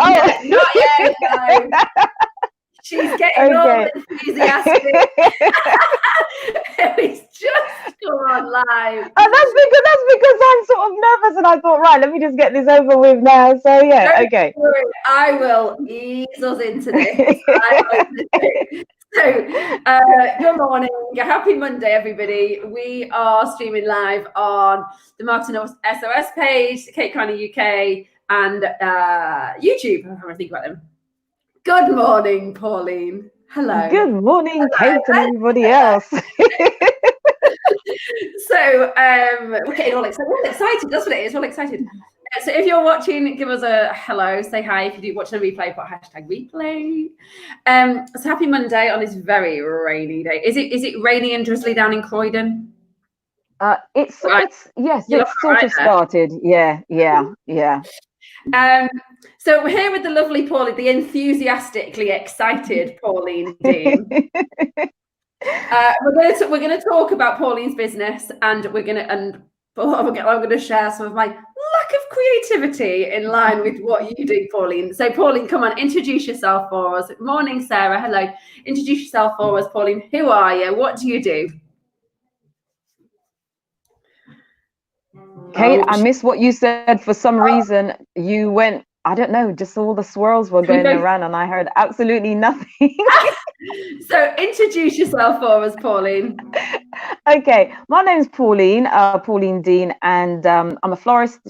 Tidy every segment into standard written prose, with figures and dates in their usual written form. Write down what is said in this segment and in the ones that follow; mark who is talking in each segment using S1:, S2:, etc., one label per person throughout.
S1: Not yet, not yet. No. She's getting all enthusiastic. It's just gone on live.
S2: And that's because I'm sort of nervous, and I thought, right, let me just get this over with now. So yeah, okay.
S1: I will ease us into this. So, good morning, happy Monday, everybody. We are streaming live on the Marketing SOS page, Kate Carney UK, and YouTube. I'm trying to think about them. Good morning, Pauline. Hello.
S2: Good morning, Kate, and everybody else.
S1: So we're getting all excited. We're excited, that's what it is. We're all excited. So if you're watching, give us a hello, say hi. If you do watch a replay, put #replay. So happy Monday on this very rainy day. Is it rainy and drizzly down in Croydon?
S2: It's sort of started. Yeah.
S1: So we're here with the lovely Pauline, the enthusiastically excited Pauline Dean. We're going to talk about Pauline's business, and I'm going to share some of my lack of creativity in line with what you do, Pauline. So Pauline, come on, introduce yourself for us. Morning, Sarah. Hello. Introduce yourself for us, Pauline. Who are you? What do you do?
S2: Kate, I missed what you said. For some reason, you went, I don't know, just all the swirls were going around and I heard absolutely nothing.
S1: So introduce yourself for us, Pauline.
S2: Okay, my name is Pauline, Pauline Dean, and I'm a florist,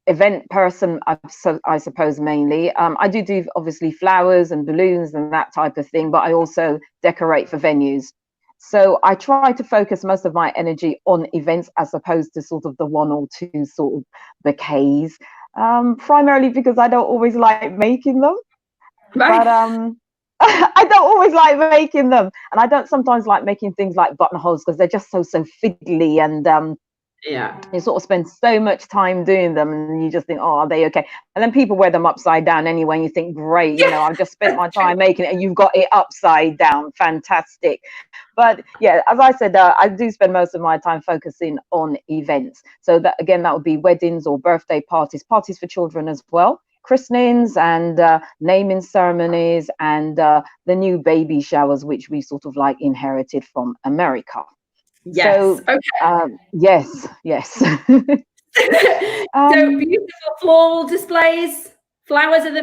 S2: event person, I suppose, mainly. I do obviously flowers and balloons and that type of thing, but I also decorate for venues. So I try to focus most of my energy on events as opposed to sort of the one or two sort of bouquets, primarily because I don't always like making them. Right. But I don't always like making them, and I don't sometimes like making things like buttonholes because they're just so fiddly, and you sort of spend so much time doing them, and you just think, oh, are they okay? And then people wear them upside down anyway, and you think, great, you know, I've just spent my time making it, and you've got it upside down, fantastic. But yeah, as I said, I do spend most of my time focusing on events. So that again, that would be weddings or birthday parties for children as well, christenings and naming ceremonies, and the new baby showers, which we sort of like inherited from America.
S1: Yes.
S2: So,
S1: okay.
S2: Yes.
S1: So beautiful floral displays. Flowers are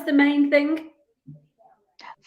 S1: the main thing.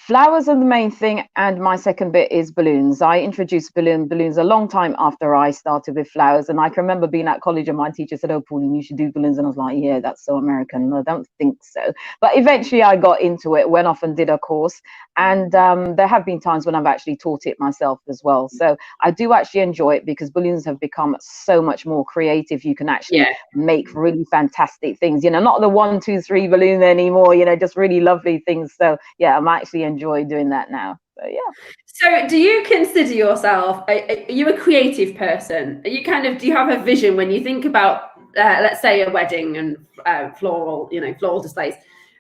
S2: Flowers are the main thing, and my second bit is balloons. I introduced balloons a long time after I started with flowers, and I can remember being at college and my teacher said, oh, Pauline, you should do balloons, and I was like, yeah, that's so American. I don't think so. But eventually I got into it, went off and did a course, and there have been times when I've actually taught it myself as well. So I do actually enjoy it because balloons have become so much more creative. You can actually make really fantastic things, you know, not the 1, 2, 3 balloon anymore, you know, just really lovely things. So yeah, I'm actually enjoy doing that now. So yeah.
S1: So do you consider yourself, are you a creative person? Are you do you have a vision when you think about let's say a wedding and floral displays?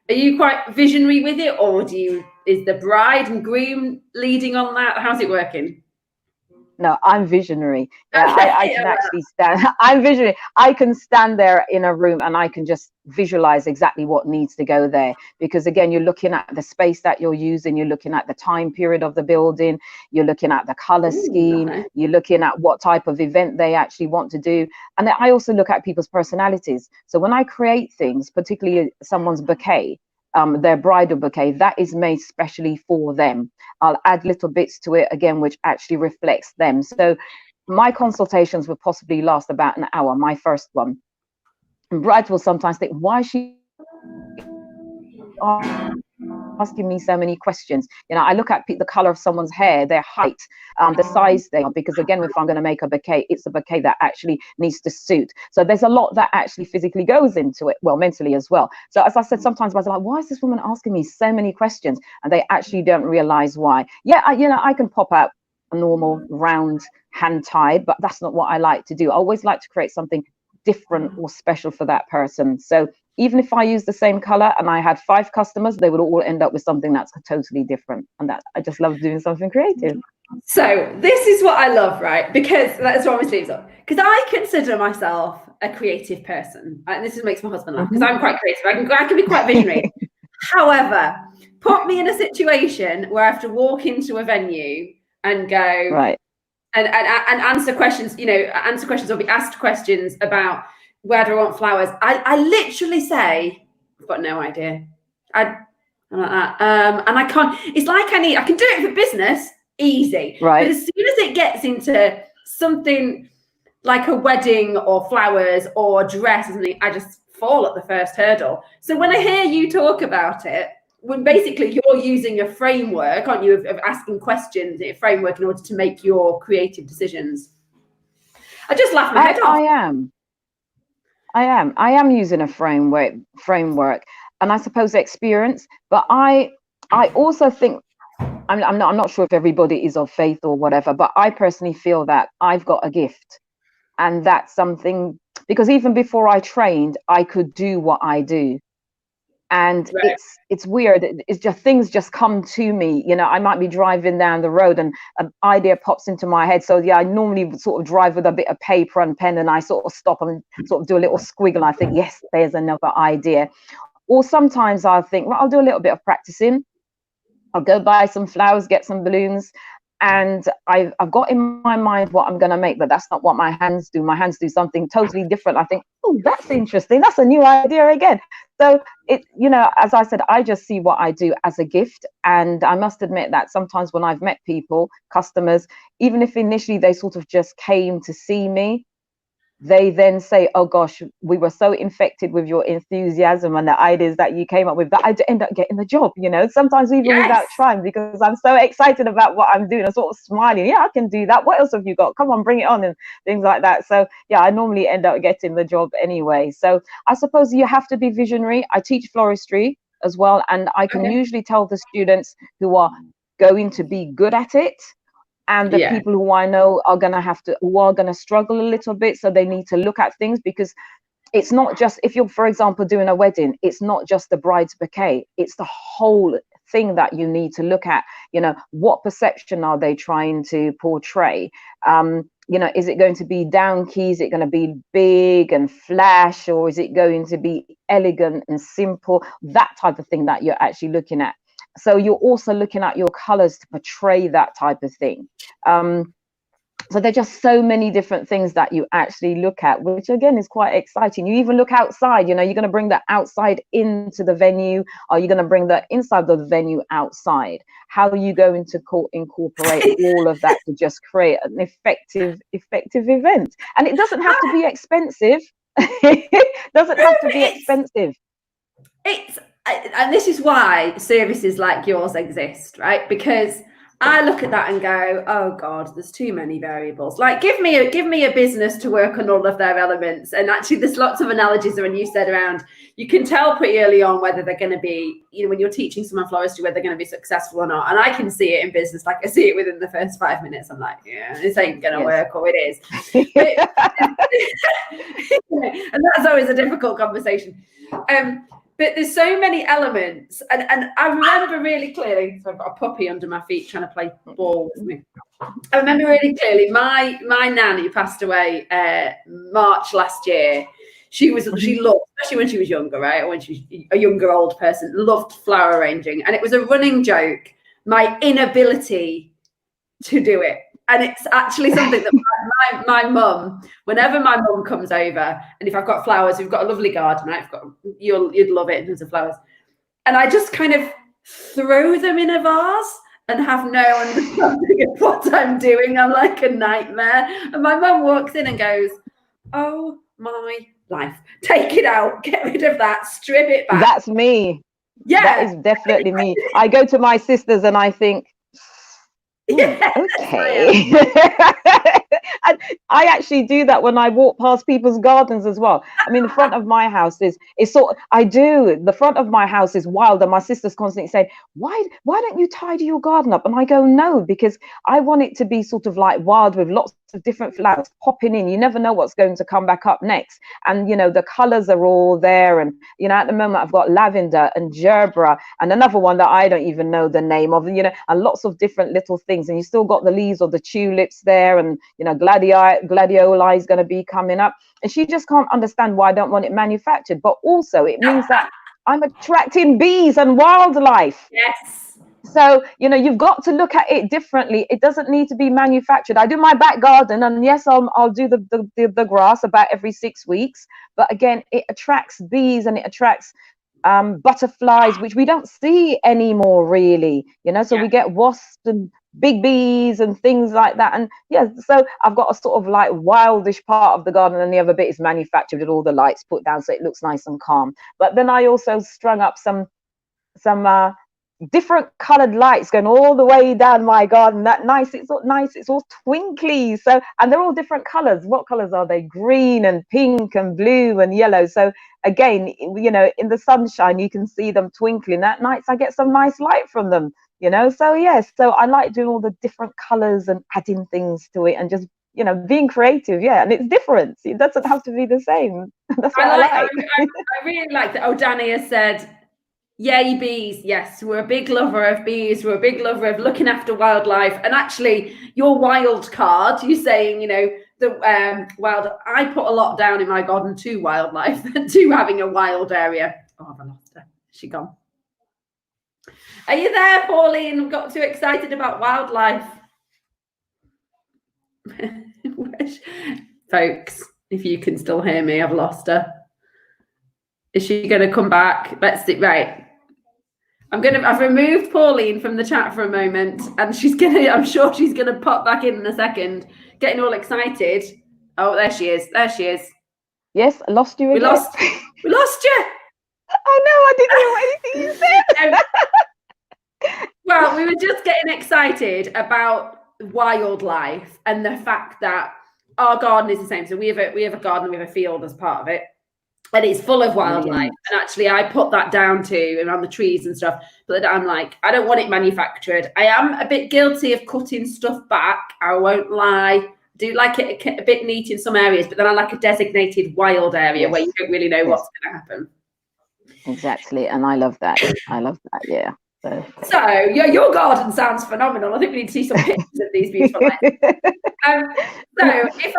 S1: Are you quite visionary with it, or is the bride and groom leading on that? How's it working?
S2: No, I'm visionary. I can actually stand. I'm visionary. I can stand there in a room and I can just visualize exactly what needs to go there. Because again, you're looking at the space that you're using. You're looking at the time period of the building. You're looking at the color scheme. Nice. You're looking at what type of event they actually want to do. And then I also look at people's personalities. So when I create things, particularly someone's bouquet, their bridal bouquet, that is made specially for them. I'll add little bits to it again, which actually reflects them. So my consultations will possibly last about an hour, my first one. And brides will sometimes think, why is she asking me so many questions? You know, I look at the color of someone's hair, their height, the size they are, because again, if I'm going to make a bouquet, it's a bouquet that actually needs to suit. So there's a lot that actually physically goes into it, well, mentally as well. So as I said, sometimes I was like, why is this woman asking me so many questions? And they actually don't realize why. Yeah, I can pop out a normal round hand tied, but that's not what I like to do. I always like to create something different or special for that person. So even if I use the same color and I had 5 customers, they would all end up with something that's totally different. And that I just love doing something creative.
S1: So this is what I love, right? Because that's what my sleeves on. Because I consider myself a creative person. And this makes my husband laugh because I'm quite creative. I can be quite visionary. However, put me in a situation where I have to walk into a venue and go
S2: right.
S1: and answer questions, answer questions or be asked questions about where do I want flowers. I literally say, I've got no idea. I'm like that. And I can't, it's like I can do it for business, easy.
S2: Right.
S1: But as soon as it gets into something like a wedding or flowers or dress or something, I just fall at the first hurdle. So when I hear you talk about it, when basically you're using a framework, aren't you, of asking questions, a framework in order to make your creative decisions. I just laugh my head off.
S2: I am using a framework, and I suppose experience. But I also think I'm not sure if everybody is of faith or whatever, but I personally feel that I've got a gift, and that's something, because even before I trained, I could do what I do. And
S1: Right.
S2: it's weird. It's just things just come to me. I might be driving down the road and an idea pops into my head. So yeah, I normally sort of drive with a bit of paper and pen, and I sort of stop and sort of do a little squiggle. I think, yes, there's another idea. Or sometimes I'll think, well, I'll do a little bit of practicing. I'll go buy some flowers, get some balloons, and I've got in my mind what I'm going to make, but that's not what my hands do. My hands do something totally different. I think, oh, that's interesting. That's a new idea again. So as I said, I just see what I do as a gift. And I must admit that sometimes when I've met people, customers, even if initially they sort of just came to see me, they then say, oh gosh, we were so infected with your enthusiasm and the ideas that you came up with that I end up getting the job, sometimes even without trying, because I'm so excited about what I'm doing. I'm sort of smiling. Yeah, I can do that. What else have you got? Come on, bring it on, and things like that. So yeah, I normally end up getting the job anyway. So I suppose you have to be visionary. I teach floristry as well, and I can usually tell the students who are going to be good at it, and the people who I know are going to struggle a little bit. So they need to look at things, because it's not just, if you're, for example, doing a wedding, it's not just the bride's bouquet. It's the whole thing that you need to look at. What perception are they trying to portray? Is it going to be down key? Is it going to be big and flash, or is it going to be elegant and simple? That type of thing that you're actually looking at. So you're also looking at your colors to portray that type of thing. So there are just so many different things that you actually look at, which again is quite exciting. You even look outside, you're going to bring the outside into the venue, or you're going to bring the inside of the venue outside. How are you going to incorporate all of that to just create an effective event? And it doesn't have to be expensive. It doesn't have to be expensive.
S1: And this is why services like yours exist, right? Because I look at that and go, oh God, there's too many variables. Like, give me a business to work on all of their elements. And actually, there's lots of analogies when you said around, you can tell pretty early on whether they're going to be, when you're teaching someone floristry, whether they're going to be successful or not. And I can see it in business. Like, I see it within the first 5 minutes. I'm like, yeah, this ain't going to work, or it is. And that's always a difficult conversation. But there's so many elements, and I remember really clearly, so I've got a puppy under my feet trying to play ball with me. I remember really clearly my nan, who passed away March last year. She loved, especially when she was younger, right? Or when she was a younger old person, loved flower arranging. And it was a running joke, my inability to do it. And it's actually something that my mum, whenever my mum comes over, and if I've got flowers, we've got a lovely garden, right? You'd love it in terms of flowers. And I just kind of throw them in a vase and have no understanding of what I'm doing. I'm like a nightmare. And my mum walks in and goes, oh my life, take it out, get rid of that, strip it back.
S2: That's me. Yeah. That is definitely me. I go to my sisters and I think, okay. And I actually do that when I walk past people's gardens as well. I mean, the front of my house is the front of my house is wild, and my sister's constantly saying, why don't you tidy your garden up? And I go, no, because I want it to be sort of like wild, with lots of different flowers popping in. You never know what's going to come back up next. And the colors are all there, and at the moment I've got lavender and gerbera and another one that I don't even know the name of, and lots of different little things. And you still got the leaves of the tulips there, and gladioli is going to be coming up. And she just can't understand why I don't want it manufactured. But also it means that I'm attracting bees and wildlife.
S1: Yes.
S2: So, you've got to look at it differently. It doesn't need to be manufactured. I do my back garden, and yes, I'll do the grass about every 6 weeks. But again, it attracts bees and it attracts butterflies, which we don't see anymore, really. So
S1: Yeah.
S2: we get wasps and big bees and things like that. And yeah, so I've got a sort of like wildish part of the garden, and the other bit is manufactured with all the lights put down, so it looks nice and calm. But then I also strung up some different colored lights going all the way down my garden. It's all nice, it's all twinkly. So, and they're all different colors. What colors are they? Green and pink and blue and yellow. So again, in the sunshine you can see them twinkling. At nights I get some nice light from them. So yes, so I like doing all the different colors and adding things to it, and just being creative. Yeah, and it's different. It doesn't have to be the same. That's what I like.
S1: I really like that. Oh, Danny has said, yay, bees. Yes, we're a big lover of bees. We're a big lover of looking after wildlife. And actually, your wild card, you saying, the wild, I put a lot down in my garden to wildlife, to having a wild area. Oh, I've lost her. Is she gone? Are you there, Pauline? Got too excited about wildlife. Folks, if you can still hear me, I've lost her. Is she going to come back? Let's see. Right. I've removed Pauline from the chat for a moment, and I'm sure she's gonna pop back in a second, getting all excited. Oh, there she is. There she is.
S2: Yes, I lost you again.
S1: We lost you.
S2: I know, I didn't hear anything you said.
S1: Well, we were just getting excited about wildlife and the fact that our garden is the same. So we have a garden, we have a field as part of it. And it's full of wildlife. Brilliant. And actually, I put that down to around the trees and stuff. But I'm like, I don't want it manufactured. I am a bit guilty of cutting stuff back. I won't lie. I do like it a bit neat in some areas, but then I like a designated wild area where you don't really know what's going to happen.
S2: Exactly. And I love that. Yeah.
S1: So your garden sounds phenomenal. I think we need to see some pictures of these beautiful lights. So if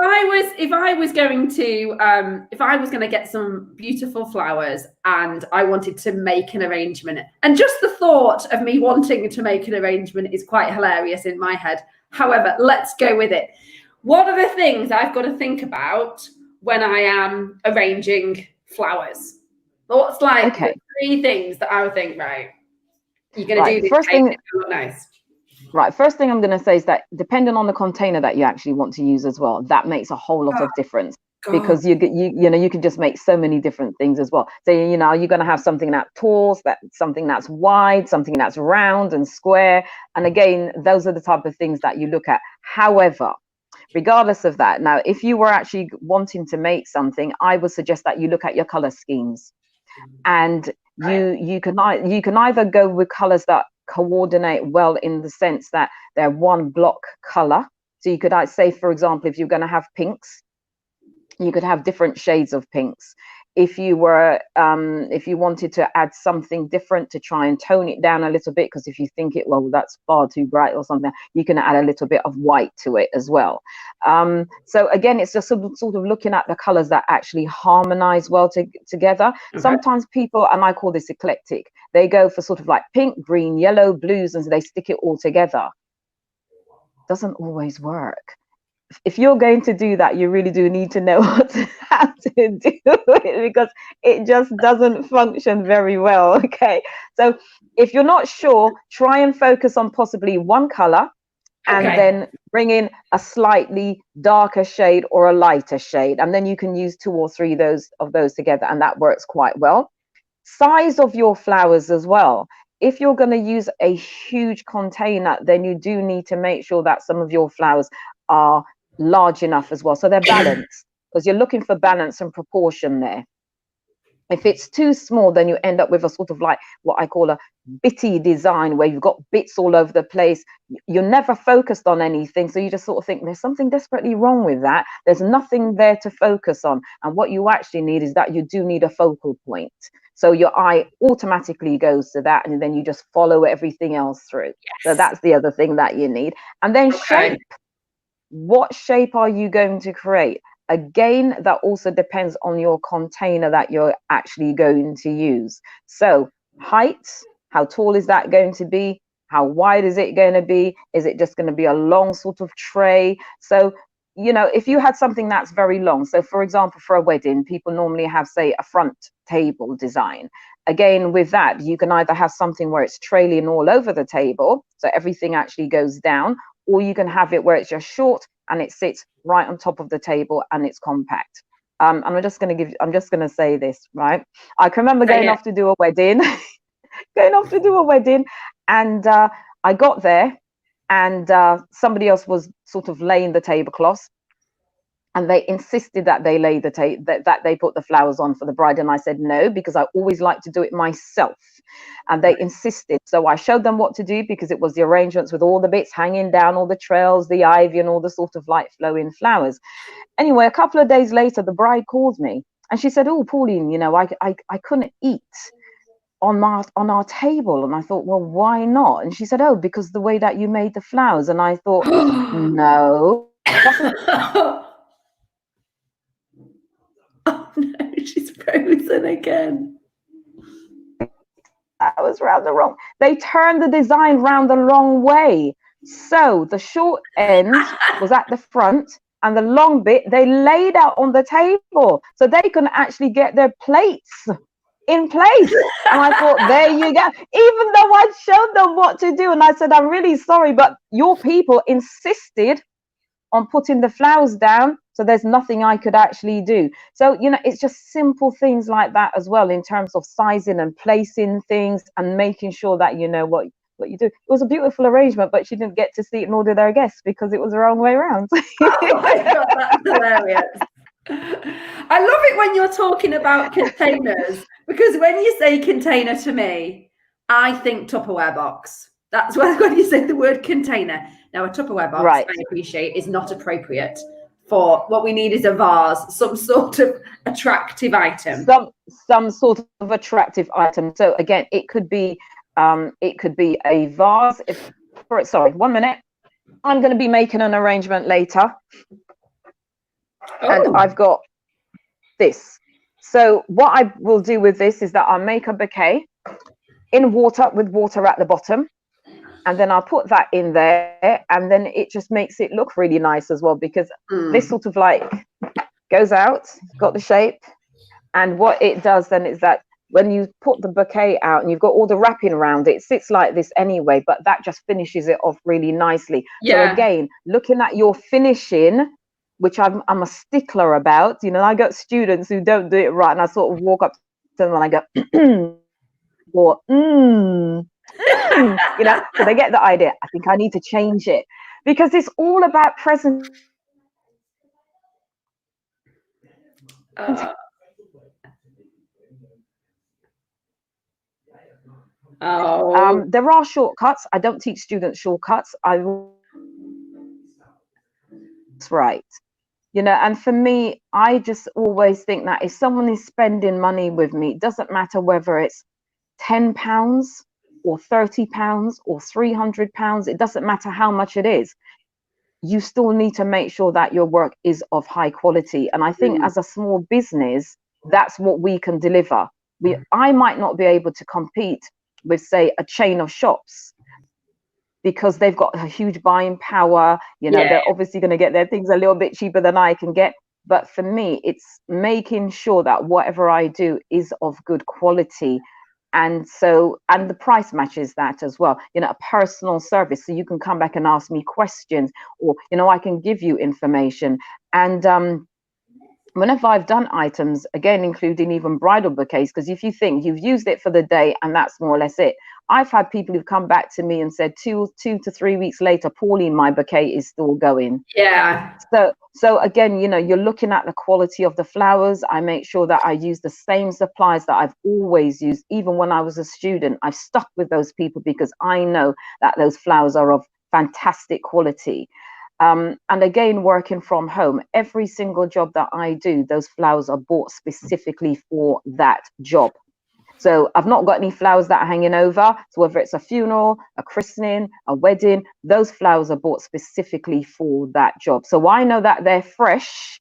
S1: I was going to get some beautiful flowers and I wanted to make an arrangement, and just the thought of me wanting to make an arrangement is quite hilarious in my head. However, let's go with it. What are the things I've got to think about when I am arranging flowers? What's the 3 things that I would think, right? You're going to do this
S2: first thing,
S1: look nice.
S2: Right. First thing I'm going to say is that depending on the container that you actually want to use as well, that makes a whole lot of difference. Because you can just make so many different things as well. So you're going to have something that's tall, something that's wide, something that's round and square. And again, those are the type of things that you look at. However, regardless of that, now if you were actually wanting to make something, I would suggest that you look at your color schemes, and you can either go with colors that coordinate well in the sense that they're one block color. So you could say, for example, if you're going to have pinks, you could have different shades of pinks. If you wanted to add something different to try and tone it down a little bit, because if you think that's far too bright or something, you can add a little bit of white to it as well. So again, it's just sort of looking at the colors that actually harmonize well together. Okay. Sometimes people, and I call this eclectic, they go for sort of like pink, green, yellow, blues, and they stick it all together. Doesn't always work. If you're going to do that, you really do need to know how to do it, because it just doesn't function very well. Okay, so if you're not sure, try and focus on possibly one color, and then bring in a slightly darker shade or a lighter shade, and then you can use 2 or 3 of those together, and that works quite well. Size of your flowers as well. If you're going to use a huge container, then you do need to make sure that some of your flowers are large enough as well, so they're balanced, because you're looking for balance and proportion there. If it's too small, then you end up with a sort of like what I call a bitty design, where you've got bits all over the place. You're never focused on anything, so you just sort of think there's something desperately wrong with that. There's nothing there to focus on, and what you actually need is that you do need a focal point. So your eye automatically goes to that, and then you just follow everything else through. Yes. So that's the other thing that you need. And then shape. What shape are you going to create? Again, that also depends on your container that you're actually going to use. So height, how tall is that going to be? How wide is it going to be? Is it just going to be a long sort of tray? So, if you had something that's very long, so for example, for a wedding, people normally have, say, a front table design. Again, with that, you can either have something where it's trailing all over the table, so everything actually goes down, or you can have it where it's just short and it sits right on top of the table and it's compact. And I'm just going to say this, right? I can remember going off to do a wedding, and I got there, and somebody else was sort of laying the tablecloths, and they insisted that they lay the that they put the flowers on for the bride, and I said no, because I always like to do it myself. And they insisted, so I showed them what to do, because it was the arrangements with all the bits hanging down, all the trails, the ivy, and all the sort of light flowing flowers. Anyway, a couple of days later, the bride called me and she said, "Oh, Pauline, I couldn't eat on our table." And I thought, well, why not? And she said, "Oh, because the way that you made the flowers." And I thought, no.
S1: Oh no, she's frozen again.
S2: I was round the wrong. They turned the design round the wrong way. So the short end was at the front, and the long bit they laid out on the table so they can actually get their plates in place. And I thought, there you go. Even though I showed them what to do, and I said, "I'm really sorry, but your people insisted on putting the flowers down, so there's nothing I could actually do." So, it's just simple things like that as well, in terms of sizing and placing things and making sure that you know what you do. It was a beautiful arrangement, but she didn't get to see it, nor did her guests, because it was the wrong way around.
S1: Oh my God, that's hilarious. I love it when you're talking about containers, because when you say container to me, I think Tupperware box. That's when you say the word container. Now, a Tupperware box,
S2: Right.
S1: I appreciate, is not appropriate for what we need is a vase, some sort of attractive item.
S2: Some sort of attractive item. So again, it could be a vase. Sorry, 1 minute. I'm going to be making an arrangement later. Oh. And I've got this. So what I will do with this is that I'll make a bouquet in water, with water at the bottom. And then I'll put that in there, and then it just makes it look really nice as well, because this sort of like goes out, got the shape. And what it does then is that when you put the bouquet out and you've got all the wrapping around it, it sits like this anyway, but that just finishes it off really nicely. Yeah. So again, looking at your finishing, which I'm a stickler about, I got students who don't do it right, and I sort of walk up to them and I go, or, so they get the idea. I think I need to change it, because it's all about present. There are shortcuts. I don't teach students shortcuts. That's right. And for me, I just always think that if someone is spending money with me, it doesn't matter whether it's £10 or £30 or £300, it doesn't matter how much it is. You still need to make sure that your work is of high quality. And I think as a small business, that's what we can deliver. I might not be able to compete with, say, a chain of shops, because they've got a huge buying power. They're obviously going to get their things a little bit cheaper than I can get. But for me, it's making sure that whatever I do is of good quality. And the price matches that as well. A personal service, so you can come back and ask me questions, or I can give you information. And whenever I've done items, again, including even bridal bouquets, because if you think you've used it for the day and that's more or less it, I've had people who've come back to me and said 2 to 3 weeks later, "Pauline, my bouquet is still going."
S1: Yeah.
S2: So again, you're looking at the quality of the flowers. I make sure that I use the same supplies that I've always used. Even when I was a student, I've stuck with those people, because I know that those flowers are of fantastic quality. And again, working from home, every single job that I do, those flowers are bought specifically for that job. So I've not got any flowers that are hanging over. So whether it's a funeral, a christening, a wedding, those flowers are bought specifically for that job. So I know that they're fresh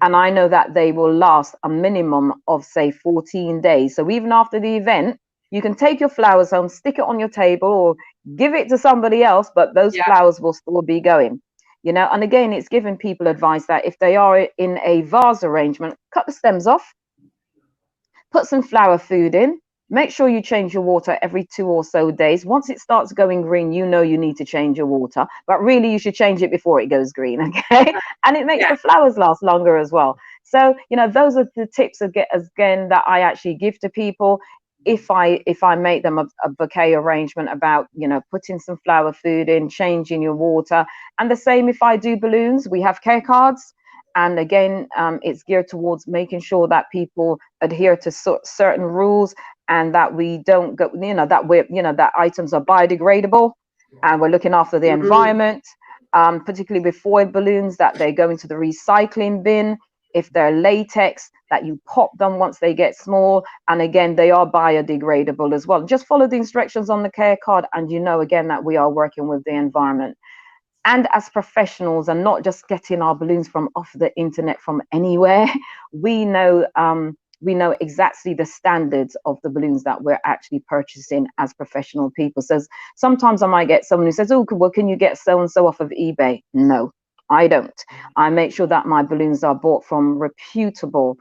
S2: And I know that they will last a minimum of, say, 14 days. So even after the event, you can take your flowers home, stick it on your table, or give it to somebody else, but those flowers will still be going. And again, it's giving people advice that if they are in a vase arrangement, cut the stems off, put some flower food in, make sure you change your water every 2 or so days. Once it starts going green, you need to change your water, but really you should change it before it goes green. Okay. And it makes the flowers last longer as well. So those are the tips again that I actually give to people. If I make them a bouquet arrangement about putting some flower food in, changing your water. And the same if I do balloons, we have care cards. And again, it's geared towards making sure that people adhere to certain rules, and that we don't go, that items are biodegradable, and we're looking after the environment, particularly with foil balloons, that they go into the recycling bin. If they're latex, that you pop them once they get small. And again, they are biodegradable as well. Just follow the instructions on the care card, and again, that we are working with the environment. And as professionals, and not just getting our balloons from off the internet from anywhere, we know exactly the standards of the balloons that we're actually purchasing as professional people. So sometimes I might get someone who says, "Oh, well, can you get so and so off of eBay?" No, I don't. I make sure that my balloons are bought from reputable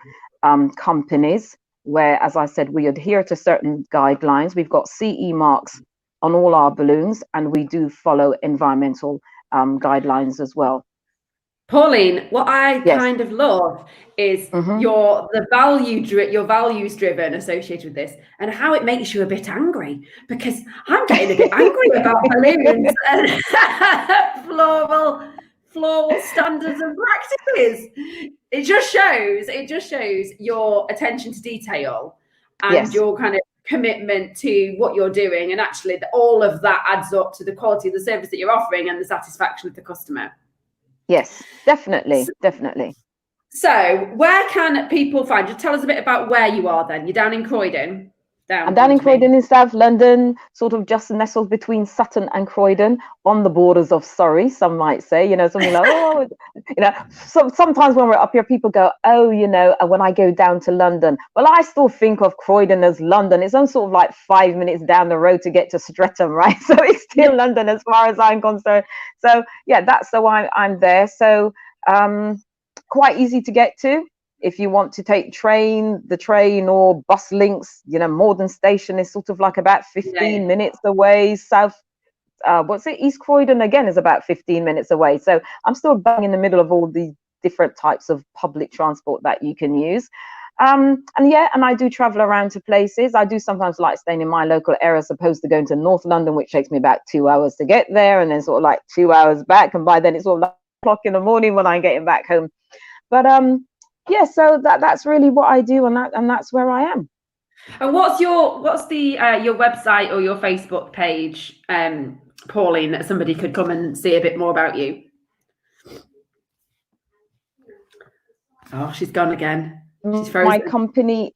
S2: companies, where, as I said, we adhere to certain guidelines. We've got CE marks on all our balloons, and we do follow environmental guidelines as well.
S1: Pauline, what I kind of love is your values driven associated with this, and how it makes you a bit angry, because I'm getting a bit angry about balloons and floral standards and practices. It just shows your attention to detail and your kind of commitment to what you're doing, and actually all of that adds up to the quality of the service that you're offering and the satisfaction of the customer.
S2: Yes, definitely.
S1: So where can people find you? Tell us a bit about where you are then. You're down in Croydon.
S2: I'm down in Croydon in South London, sort of just nestled between Sutton and Croydon, on the borders of Surrey, some might say, something like, oh, so sometimes when we're up here, people go, oh, when I go down to London, well, I still think of Croydon as London. It's only sort of like 5 minutes down the road to get to Streatham, right? So it's still London as far as I'm concerned. So yeah, that's the why I'm there. So quite easy to get to. If you want to take the train or bus links, Morden Station is sort of like about 15 minutes away. East Croydon again is about 15 minutes away. So I'm still bang in the middle of all the different types of public transport that you can use. And I do travel around to places. I do sometimes like staying in my local area, as opposed to going to North London, which takes me about 2 hours to get there, and then sort of like 2 hours back. And by then it's all like 1 o'clock in the morning when I'm getting back home. But so that's really what I do, and that's where I am.
S1: And what's your website or your Facebook page, Pauline, that somebody could come and see a bit more about you? Oh, she's gone again. She's frozen.
S2: My company.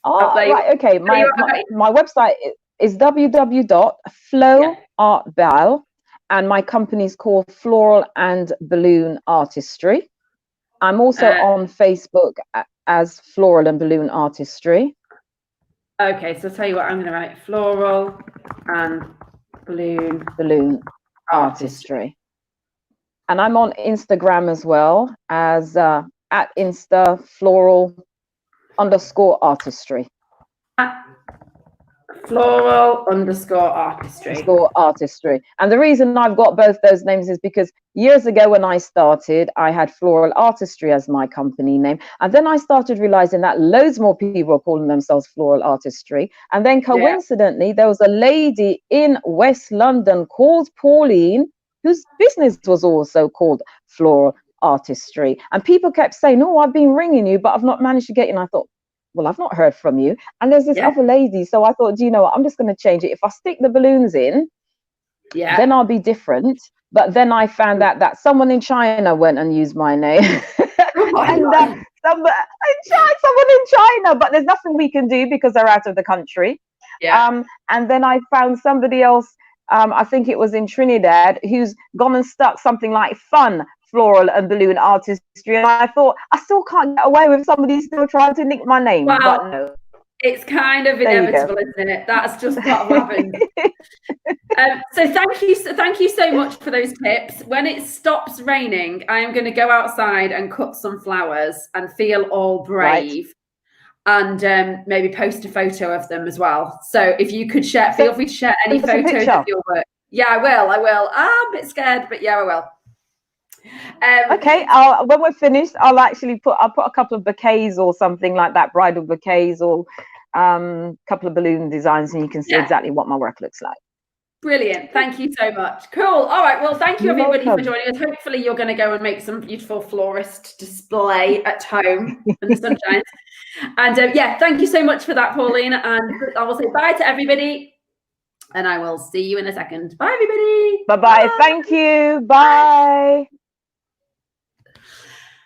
S2: Right. Okay. My website is www.flowartbal, and my company's called Floral and Balloon Artistry. I'm also on Facebook as Floral and Balloon Artistry.
S1: Okay, so I'll tell you what, I'm going to write Floral and Balloon
S2: Artistry. And I'm on Instagram as well, as at Insta Floral_artistry. Floral_artistry. And the reason I've got both those names is because years ago when I started, I had Floral Artistry as my company name. And then I started realizing that loads more people were calling themselves Floral Artistry. And then coincidentally, there was a lady in West London called Pauline, whose business was also called Floral Artistry. And people kept saying, oh, I've been ringing you, but I've not managed to get you. And I thought, well, I've not heard from you. And there's this other lady. So I thought, do you know what? I'm just going to change it. If I stick the balloons in, then I'll be different. But then I found out that someone in China went and used my name. Someone in China, but there's nothing we can do because they're out of the country. And then I found somebody else, I think it was in Trinidad, who's gone and stuck something like fun floral and balloon artistry, and I thought I still can't get away with somebody still trying to nick my name.
S1: Well,
S2: but no,
S1: it's kind of
S2: there you go.
S1: inevitable, isn't it? That's just what happens. So thank you so much for those tips. When it stops raining, I am going to go outside and cut some flowers and feel all brave. Right. And maybe post a photo of them as well. So if you could share, feel free to share any photos of your work. Yeah, I will. I'm a bit scared, but yeah, I will.
S2: Okay, when we're finished, I'll put a couple of bouquets or something like that, bridal bouquets, or a couple of balloon designs, and you can see exactly what my work looks like.
S1: Brilliant. Thank you so much. Cool. All right. Well, thank you everybody for joining us. Hopefully you're going to go and make some beautiful florist display at home in the sunshine. And yeah, thank you so much for that, Pauline. And I will say bye to everybody. And I will see you in a second. Bye, everybody.
S2: Bye-bye. Thank you. Bye.